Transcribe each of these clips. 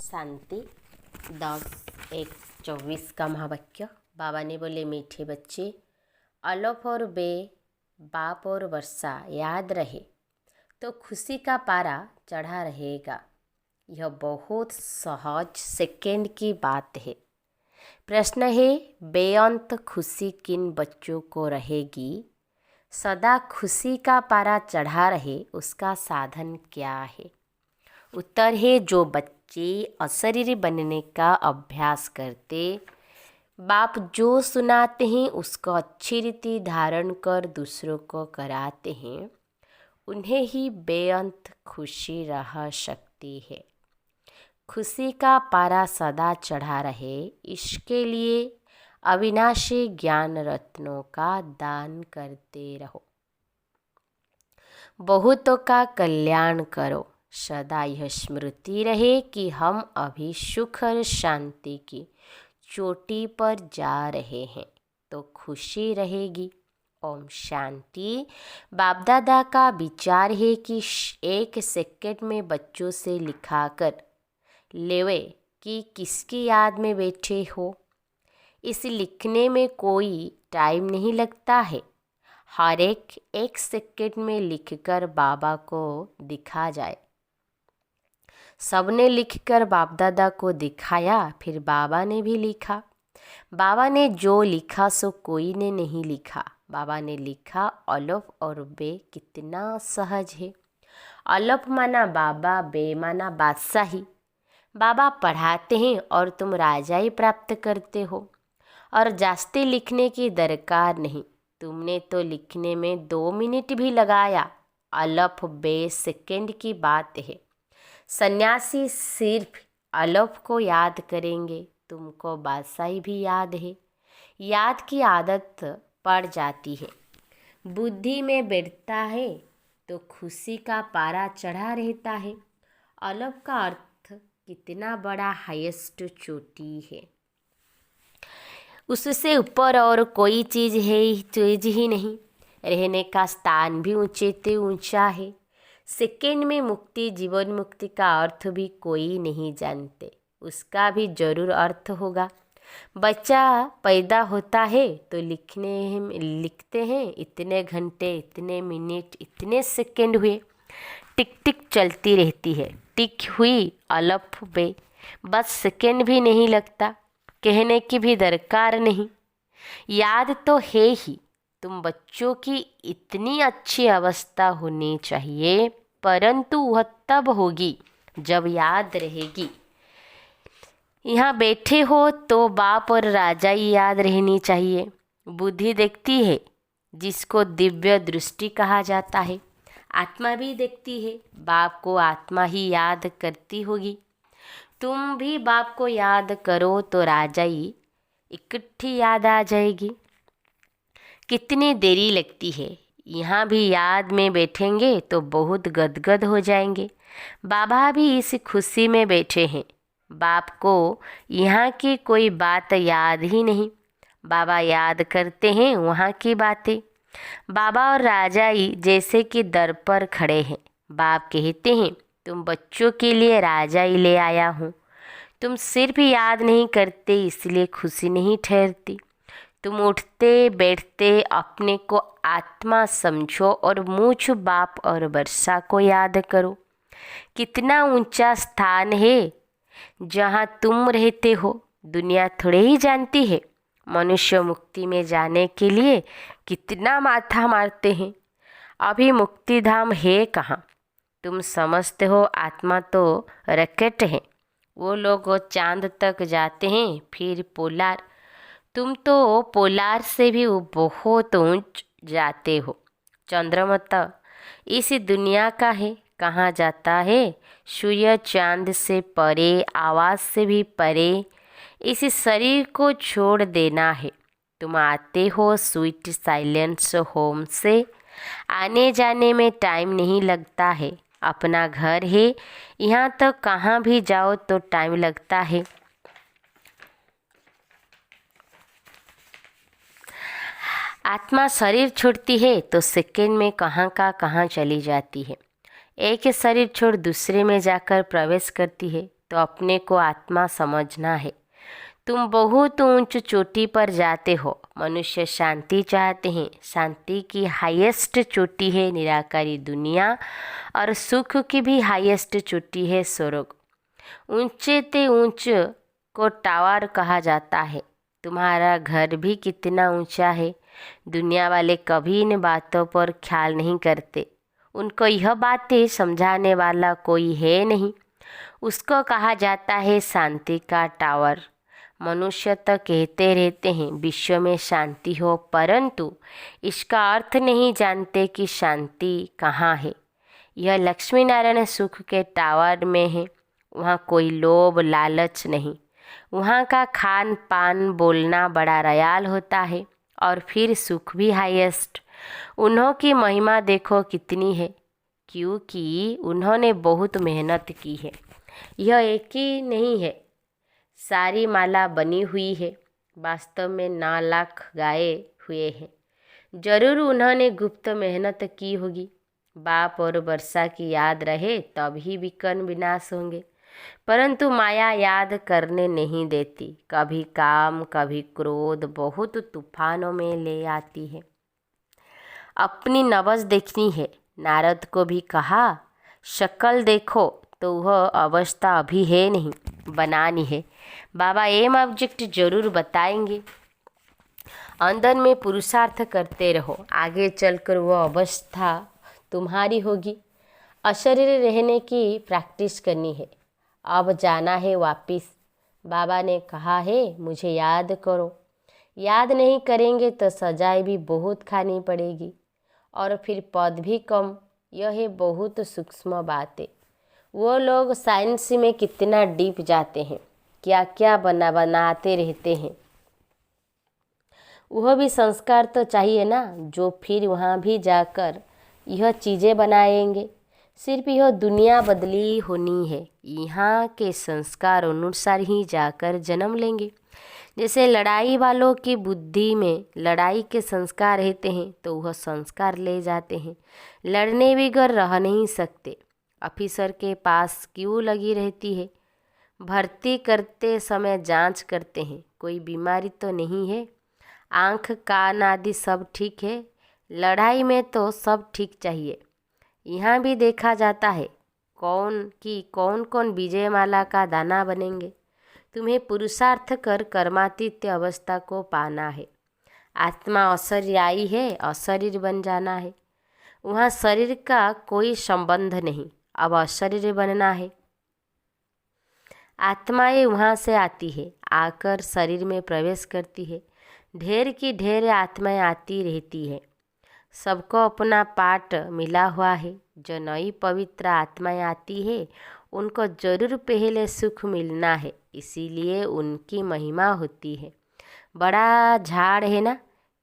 शांति 10-1-24 का महावाक्य। बाबा ने बोले, मीठे बच्चे, अलफ और बे, बाप और वर्षा याद रहे तो खुशी का पारा चढ़ा रहेगा। यह बहुत सहज सेकंड की बात है। प्रश्न है, बेअंत खुशी किन बच्चों को रहेगी? सदा खुशी का पारा चढ़ा रहे उसका साधन क्या है? उत्तर है, जो बच्चे अशरीरी बनने का अभ्यास करते, बाप जो सुनाते हैं उसको अच्छी रीति धारण कर दूसरों को कराते हैं, उन्हें ही बेअंत खुशी रह सकती है। खुशी का पारा सदा चढ़ा रहे, इसके लिए अविनाशी ज्ञान रत्नों का दान करते रहो। बहुतों का कल्याण करो। सदा यह स्मृति रहे कि हम अभी सुख और शांति की चोटी पर जा रहे हैं तो खुशी रहेगी। ओम शांति। बाप दादा का विचार है कि एक सेकंड में बच्चों से लिखा कर लेवे कि किसकी याद में बैठे हो। इस लिखने में कोई टाइम नहीं लगता है। हर एक सेकंड में लिखकर बाबा को दिखा जाए। सबने लिखकर बाप दादा को दिखाया, फिर बाबा ने भी लिखा। बाबा ने जो लिखा सो कोई ने नहीं लिखा। बाबा ने लिखा अलफ और बे कितना सहज है। अलफ माना बाबा, बे माना बादशाही। बाबा पढ़ाते हैं और तुम राजाई प्राप्त करते हो। और जास्ती लिखने की दरकार नहीं। तुमने तो लिखने में 2 मिनट भी लगाया। अलफ बे सेकंड की बात है। सन्यासी सिर्फ अलफ को याद करेंगे, तुमको बादशाही भी याद है। याद की आदत पड़ जाती है, बुद्धि में बैठता है तो खुशी का पारा चढ़ा रहता है। अलफ का अर्थ कितना बड़ा हाईएस्ट चोटी है। उससे ऊपर और कोई चीज़ ही नहीं। रहने का स्थान भी ऊंचे से ऊंचा है। सेकेंड में मुक्ति, जीवन मुक्ति का अर्थ भी कोई नहीं जानते। उसका भी जरूर अर्थ होगा। बच्चा पैदा होता है तो लिखते हैं इतने घंटे, इतने मिनट, इतने सेकंड हुए। टिक टिक चलती रहती है। टिक हुई अलफ बे, बस सेकंड भी नहीं लगता। कहने की भी दरकार नहीं। याद तो है ही। तुम बच्चों की इतनी अच्छी अवस्था होनी चाहिए, परंतु वह तब होगी जब याद रहेगी। यहाँ बैठे हो तो बाप और राजा ही याद रहनी चाहिए। बुद्धि देखती है, जिसको दिव्य दृष्टि कहा जाता है। आत्मा भी देखती है, बाप को आत्मा ही याद करती होगी। तुम भी बाप को याद करो तो राजा ही इकट्ठी याद आ जाएगी। कितनी देरी लगती है। यहाँ भी याद में बैठेंगे तो बहुत गदगद हो जाएंगे। बाबा भी इस खुशी में बैठे हैं। बाप को यहाँ की कोई बात याद ही नहीं। बाबा याद करते हैं वहाँ की बातें। बाबा और राजा ही जैसे कि दर पर खड़े हैं। बाप कहते हैं, तुम बच्चों के लिए राजा ही ले आया हूँ। तुम सिर्फ याद नहीं करते इसलिए खुशी नहीं ठहरती। तुम उठते बैठते अपने को आत्मा समझो और मुझ बाप और वर्षा को याद करो। कितना ऊंचा स्थान है जहाँ तुम रहते हो। दुनिया थोड़े ही जानती है। मनुष्य मुक्ति में जाने के लिए कितना माथा मारते हैं। अभी मुक्ति धाम है कहाँ? तुम समझते हो आत्मा तो रॉकेट है। वो लोग चांद तक जाते हैं, फिर पोलार। तुम तो पोलार से भी बहुत ऊंच जाते हो। चंद्रमा तो इस दुनिया का है, कहाँ जाता है? सूर्य चांद से परे, आवाज़ से भी परे। इस शरीर को छोड़ देना है। तुम आते हो स्वीट साइलेंस होम से। आने जाने में टाइम नहीं लगता है। अपना घर है, यहाँ तो कहाँ भी जाओ तो टाइम लगता है। आत्मा शरीर छोड़ती है तो सेकंड में कहाँ का कहाँ चली जाती है। एक शरीर छोड़ दूसरे में जाकर प्रवेश करती है तो अपने को आत्मा समझना है। तुम बहुत ऊंच चोटी पर जाते हो। मनुष्य शांति चाहते हैं। शांति की हाईएस्ट चोटी है निराकारी दुनिया और सुख की भी हाईएस्ट चोटी है स्वर्ग। ऊंचे ते ऊंच को टावर कहा जाता है। तुम्हारा घर भी कितना ऊंचा है। दुनिया वाले कभी इन बातों पर ख्याल नहीं करते। उनको यह बातें समझाने वाला कोई है नहीं। उसको कहा जाता है शांति का टावर। मनुष्य तो कहते रहते हैं विश्व में शांति हो, परंतु इसका अर्थ नहीं जानते कि शांति कहाँ है। यह लक्ष्मी नारायण सुख के टावर में है। वहाँ कोई लोभ लालच नहीं। वहाँ का खान पान बोलना बड़ा रयाल होता है और फिर सुख भी हाईएस्ट। उन्हों की महिमा देखो कितनी है, क्योंकि उन्होंने बहुत मेहनत की है। यह एक ही नहीं है, सारी माला बनी हुई है। वास्तव में 9 लाख गाए हुए हैं। जरूर उन्होंने गुप्त मेहनत की होगी। बाप और वर्षा की याद रहे तब ही विकर्ण विनाश होंगे, परंतु माया याद करने नहीं देती। कभी काम कभी क्रोध बहुत तूफानों में ले आती है। अपनी नब्ज देखनी है। नारद को भी कहा शक्ल देखो, तो वह अवस्था अभी है नहीं, बनानी है। बाबा एम ऑब्जेक्ट जरूर बताएंगे। अंदर में पुरुषार्थ करते रहो, आगे चलकर वह अवस्था तुम्हारी होगी। अशरीर रहने की प्रैक्टिस करनी है। अब जाना है वापिस। बाबा ने कहा है मुझे याद करो। याद नहीं करेंगे तो सजाएं भी बहुत खानी पड़ेगी और फिर पद भी कम। यह है बहुत सूक्ष्म बात है। वो लोग साइंस में कितना डीप जाते हैं, क्या क्या बनाते रहते हैं। वह भी संस्कार तो चाहिए ना, जो फिर वहाँ भी जाकर यह चीज़ें बनाएंगे। सिर्फ यह दुनिया बदली होनी है। यहाँ के संस्कार अनुसार ही जाकर जन्म लेंगे। जैसे लड़ाई वालों की बुद्धि में लड़ाई के संस्कार रहते हैं तो वह संस्कार ले जाते हैं। लड़ने बगैर रह नहीं सकते। ऑफिसर के पास क्यों लगी रहती है? भर्ती करते समय जांच करते हैं, कोई बीमारी तो नहीं है। आँख कान आदि सब ठीक है। लड़ाई में तो सब ठीक चाहिए। यहाँ भी देखा जाता है कौन कौन विजयमाला का दाना बनेंगे। तुम्हें पुरुषार्थ कर कर्मातीत अवस्था को पाना है। आत्मा अशरीरी है, अशरीर बन जाना है। वहाँ शरीर का कोई संबंध नहीं, अब अशरीर बनना है। आत्माएं वहाँ से आती है, आकर शरीर में प्रवेश करती है। ढेर की ढेर आत्माएं आती रहती है। सबको अपना पाठ मिला हुआ है। जो नई पवित्र आत्माएं आती है उनको जरूर पहले सुख मिलना है, इसीलिए उनकी महिमा होती है। बड़ा झाड़ है ना,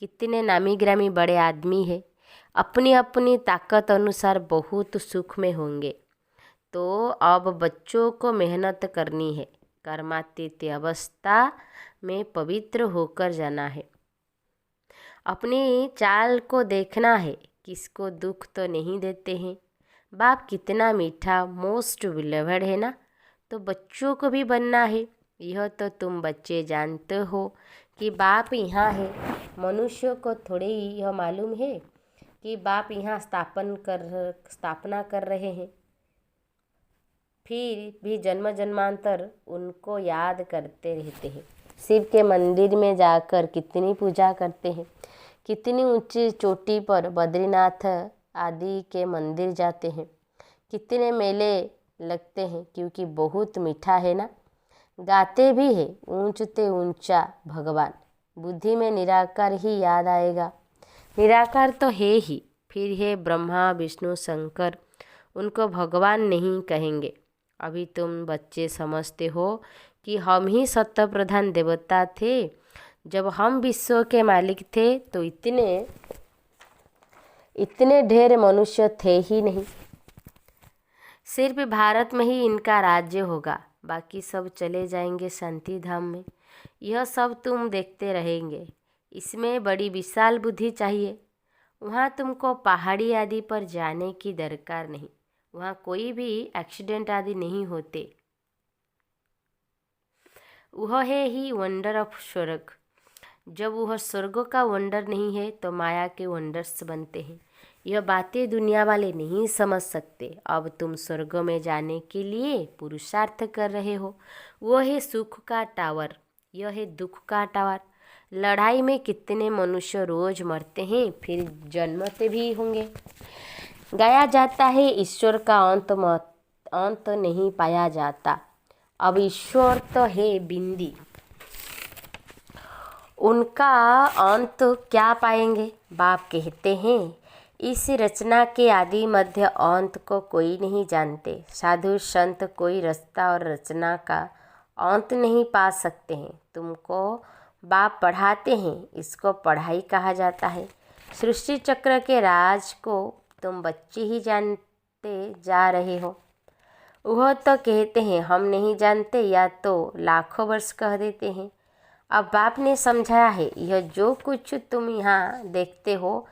कितने नामी ग्रामी बड़े आदमी है, अपनी अपनी ताकत अनुसार बहुत सुख में होंगे। तो अब बच्चों को मेहनत करनी है। कर्मातीत अवस्था में पवित्र होकर जाना है। अपनी चाल को देखना है, किसको दुख तो नहीं देते हैं। बाप कितना मीठा मोस्ट बिलवड है ना, तो बच्चों को भी बनना है। यह तो तुम बच्चे जानते हो कि बाप यहाँ है। मनुष्य को थोड़े ही यह मालूम है कि बाप यहाँ स्थापना कर रहे हैं। फिर भी जन्म जन्मांतर उनको याद करते रहते हैं। शिव के मंदिर में जाकर कितनी पूजा करते हैं। कितनी ऊंची चोटी पर बद्रीनाथ आदि के मंदिर जाते हैं। कितने मेले लगते हैं, क्योंकि बहुत मीठा है ना। गाते भी है ऊंचते ऊंचा भगवान। बुद्धि में निराकार ही याद आएगा। निराकार तो है ही, फिर है ब्रह्मा विष्णु शंकर, उनको भगवान नहीं कहेंगे। अभी तुम बच्चे समझते हो कि हम ही सत्य प्रधान देवता थे। जब हम विश्व के मालिक थे तो इतने ढेर मनुष्य थे ही नहीं। सिर्फ भारत में ही इनका राज्य होगा, बाकी सब चले जाएंगे शांति धाम में। यह सब तुम देखते रहेंगे। इसमें बड़ी विशाल बुद्धि चाहिए। वहाँ तुमको पहाड़ी आदि पर जाने की दरकार नहीं। वहाँ कोई भी एक्सीडेंट आदि नहीं होते। वह है ही वंडर ऑफ स्वर्ग। जब वह स्वर्ग का वंडर नहीं है तो माया के वंडर्स बनते हैं। यह बातें दुनिया वाले नहीं समझ सकते। अब तुम स्वर्ग में जाने के लिए पुरुषार्थ कर रहे हो। वह है सुख का टावर, यह है दुख का टावर। लड़ाई में कितने मनुष्य रोज मरते हैं, फिर जन्मते भी होंगे। गाया जाता है ईश्वर का अंत नहीं पाया जाता। अब ईश्वर तो है बिंदी, उनका अंत क्या पाएंगे। बाप कहते हैं इस रचना के आदि मध्य अंत को कोई नहीं जानते। साधु संत कोई रास्ता और रचना का अंत नहीं पा सकते हैं। तुमको बाप पढ़ाते हैं, इसको पढ़ाई कहा जाता है। सृष्टि चक्र के राज को तुम बच्चे ही जानते जा रहे हो। वह तो कहते हैं हम नहीं जानते, या तो लाखों वर्ष कह देते हैं। अब बाप ने समझाया है यह जो कुछ तुम यहाँ देखते हो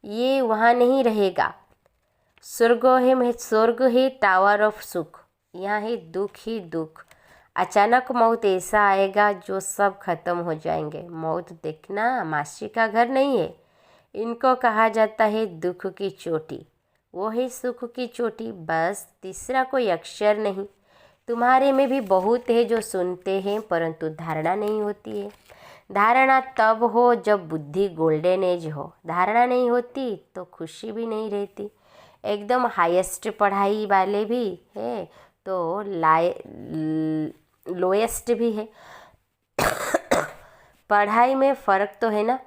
ये वहाँ नहीं रहेगा। स्वर्ग है टावर ऑफ सुख, यहाँ है दुख ही दुख। अचानक मौत ऐसा आएगा जो सब खत्म हो जाएंगे। मौत देखना मासी का घर नहीं है, इनको कहा जाता है दुख की चोटी। वो है सुख की चोटी, बस तीसरा कोई अक्षर नहीं। तुम्हारे में भी बहुत है जो सुनते हैं परंतु धारणा नहीं होती है। धारणा तब हो जब बुद्धि गोल्डन एज हो। धारणा नहीं होती तो खुशी भी नहीं रहती। एकदम हाईएस्ट पढ़ाई वाले भी है तो लोएस्ट भी है। पढ़ाई में फ़र्क तो है ना।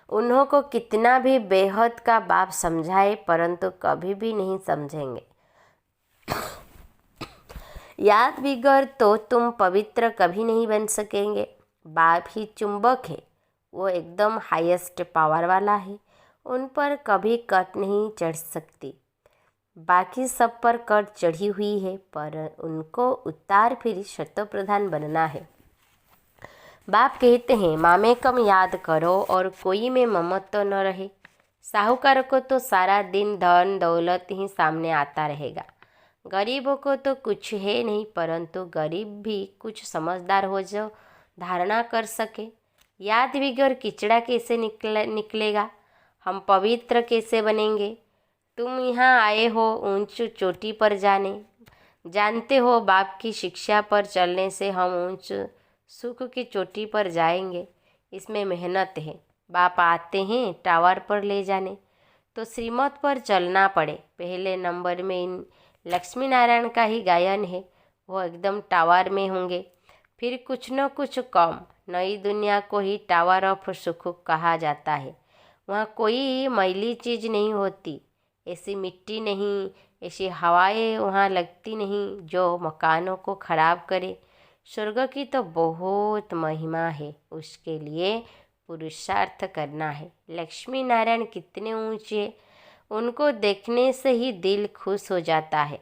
उन्हों को कितना भी बेहद का बाप समझाए परंतु कभी भी नहीं समझेंगे। याद बिगड़ तो तुम पवित्र कभी नहीं बन सकेंगे। बाप ही चुंबक है, वो एकदम हाईएस्ट पावर वाला है। उन पर कभी कट नहीं चढ़ सकती। बाकी सब पर कट चढ़ी हुई है पर उनको उतार फिर शतो प्रधान बनना है। बाप कहते हैं मामे कम याद करो और कोई में ममत्व न रहे। साहूकार को तो सारा दिन धन दौलत ही सामने आता रहेगा। गरीबों को तो कुछ है नहीं परंतु गरीब भी कुछ समझदार हो जो धारणा कर सके। याद बिगड़ किचड़ा कैसे निकलेगा। हम पवित्र कैसे बनेंगे। तुम यहाँ आए हो ऊंच चोटी पर जानते हो बाप की शिक्षा पर चलने से हम ऊंच सुख की चोटी पर जाएंगे। इसमें मेहनत है। बाप आते हैं टावर पर ले जाने तो श्रीमत पर चलना पड़े। पहले नंबर में इन लक्ष्मी नारायण का ही गायन है, वो एकदम टावर में होंगे। फिर कुछ न कुछ कम। नई दुनिया को ही टावर ऑफ सुख कहा जाता है। वहाँ कोई मैली चीज़ नहीं होती, ऐसी मिट्टी नहीं, ऐसी हवाएं वहाँ लगती नहीं जो मकानों को खराब करे। स्वर्ग की तो बहुत महिमा है, उसके लिए पुरुषार्थ करना है। लक्ष्मी नारायण कितने ऊंचे, उनको देखने से ही दिल खुश हो जाता है।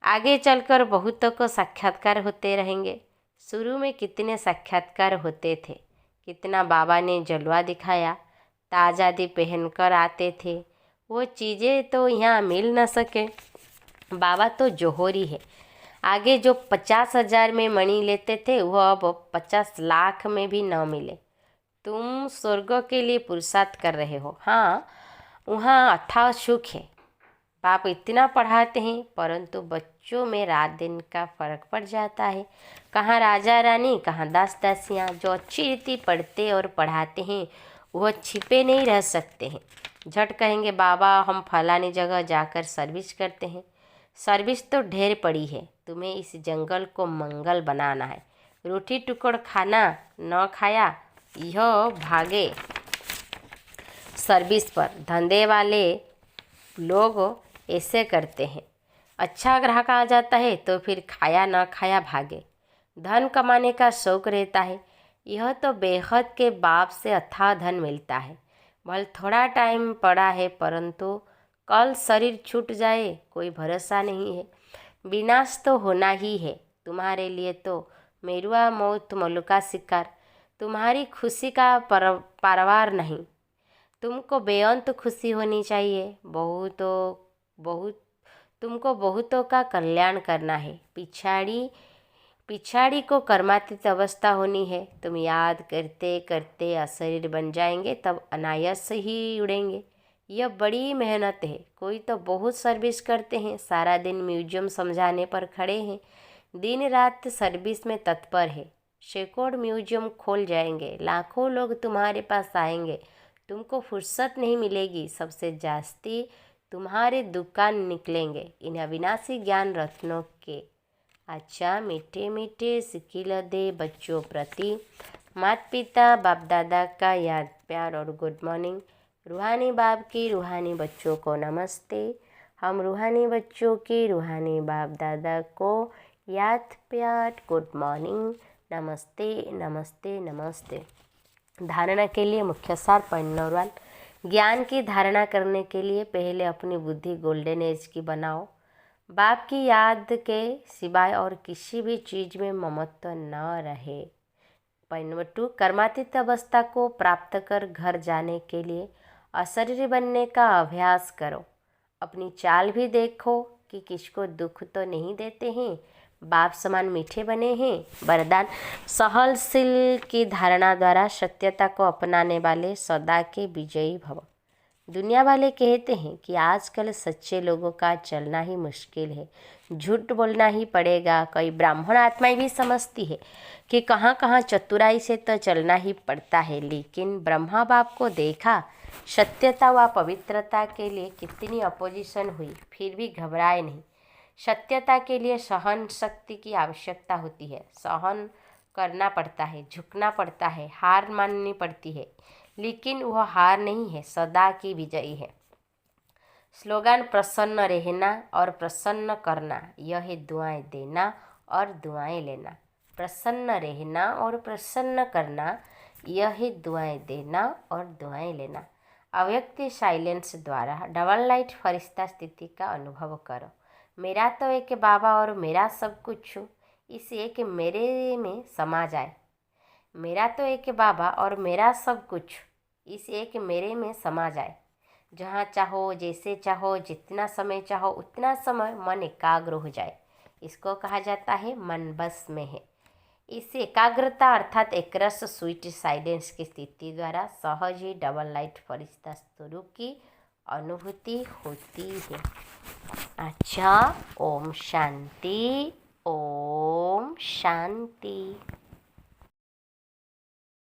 आगे चलकर बहुतों को साक्षात्कार होते रहेंगे। शुरू में कितने साक्षात्कार होते थे, कितना बाबा ने जलवा दिखाया। ताज़ादी पहनकर आते थे। वो चीज़ें तो यहाँ मिल न सके। बाबा तो जोहरी है। आगे जो 50,000 में मणि लेते थे वह अब 50 लाख में भी न मिले। तुम स्वर्ग के लिए पुरुषार्थ कर रहे हो। हाँ, वहाँ अथाह सुख है। बाप इतना पढ़ाते हैं परंतु बच्चों में रात दिन का फर्क पड़ जाता है। कहाँ राजा रानी, कहाँ दास दासियाँ। जो अच्छी रीति पढ़ते और पढ़ाते हैं वह छिपे नहीं रह सकते हैं। झट कहेंगे बाबा हम फलानी जगह जाकर सर्विस करते हैं। सर्विस तो ढेर पड़ी है, तुम्हें इस जंगल को मंगल बनाना है। रोटी टुकड़ खाना न खाया यह भागे सर्विस पर। धंधे वाले लोग ऐसे करते हैं। अच्छा ग्राहक आ जाता है तो फिर खाया न खाया भागे। धन कमाने का शौक रहता है। यह तो बेहद के बाप से अथाह धन मिलता है। भले थोड़ा टाइम पड़ा है परंतु कल शरीर छूट जाए कोई भरोसा नहीं है। विनाश तो होना ही है। तुम्हारे लिए तो मेरुआ मौत मलुका शिकार। तुम्हारी खुशी का पारवार नहीं। तुमको बेअंत खुशी होनी चाहिए। तुमको बहुतों का कल्याण करना है। पिछाड़ी को कर्मातीत अवस्था होनी है। तुम याद करते करते अशरीर बन जाएंगे, तब अनायास ही उड़ेंगे। यह बड़ी मेहनत है। कोई तो बहुत सर्विस करते हैं, सारा दिन म्यूजियम समझाने पर खड़े हैं, दिन रात सर्विस में तत्पर है। सैकड़ों म्यूजियम खोल जाएंगे, लाखों लोग तुम्हारे पास आएंगे, तुमको फुर्सत नहीं मिलेगी। सबसे जास्ती तुम्हारे दुकान निकलेंगे इन अविनाशी ज्ञान रत्नों के। अच्छा मीठे मीठे सिकिल दे बच्चों प्रति माता पिता बाप दादा का याद प्यार और गुड मॉर्निंग। रूहानी बाप की रूहानी बच्चों को नमस्ते। हम रूहानी बच्चों की रूहानी बाप दादा को याद प्यार गुड मॉर्निंग, नमस्ते नमस्ते नमस्ते। धारणा के लिए मुख्य सार पॉइंट नंबर 1, ज्ञान की धारणा करने के लिए पहले अपनी बुद्धि गोल्डन एज की बनाओ। बाप की याद के सिवाय और किसी भी चीज़ में ममत्व न रहे। पॉइंट नंबर 2, कर्मातीत अवस्था को प्राप्त कर घर जाने के लिए अशरीरी बनने का अभ्यास करो। अपनी चाल भी देखो कि किसको दुख तो नहीं देते हैं, बाप समान मीठे बने हैं। वरदान, सहनशील की धारणा द्वारा सत्यता को अपनाने वाले सदा के विजयी भव। दुनिया वाले कहते हैं कि आजकल सच्चे लोगों का चलना ही मुश्किल है, झूठ बोलना ही पड़ेगा। कई ब्राह्मण आत्माएं भी समझती है कि कहाँ कहाँ चतुराई से तो चलना ही पड़ता है, लेकिन ब्रह्मा बाप को देखा, सत्यता व पवित्रता के लिए कितनी अपोजिशन हुई, फिर भी घबराए नहीं। सत्यता के लिए सहन शक्ति की आवश्यकता होती है, सहन करना पड़ता है, झुकना पड़ता है, हार माननी पड़ती है, लेकिन वह हार नहीं है, सदा की विजयी है। स्लोगन, प्रसन्न रहना और प्रसन्न करना, यह है दुआएं देना और दुआएं लेना। प्रसन्न रहना और प्रसन्न करना, यह है दुआएं देना और दुआएं लेना। अव्यक्त साइलेंस द्वारा डबल लाइट फरिश्ता स्थिति का अनुभव करो। मेरा तो एक बाबा और मेरा सब कुछ हूँ, इस एक मेरे में समा जाए। मेरा तो एक बाबा और मेरा सब कुछ इस एक मेरे में समा जाए। जहाँ चाहो, जैसे चाहो, जितना समय चाहो उतना समय मन एकाग्र हो जाए। इसको कहा जाता है मन बस में है। इस एकाग्रता अर्थात एकरस स्वीट साइलेंस की स्थिति द्वारा सहज ही डबल लाइट फरिश्ता स्वरूप की अनुभूति होती है। अच्छा, ओम शांति, ओम शांति।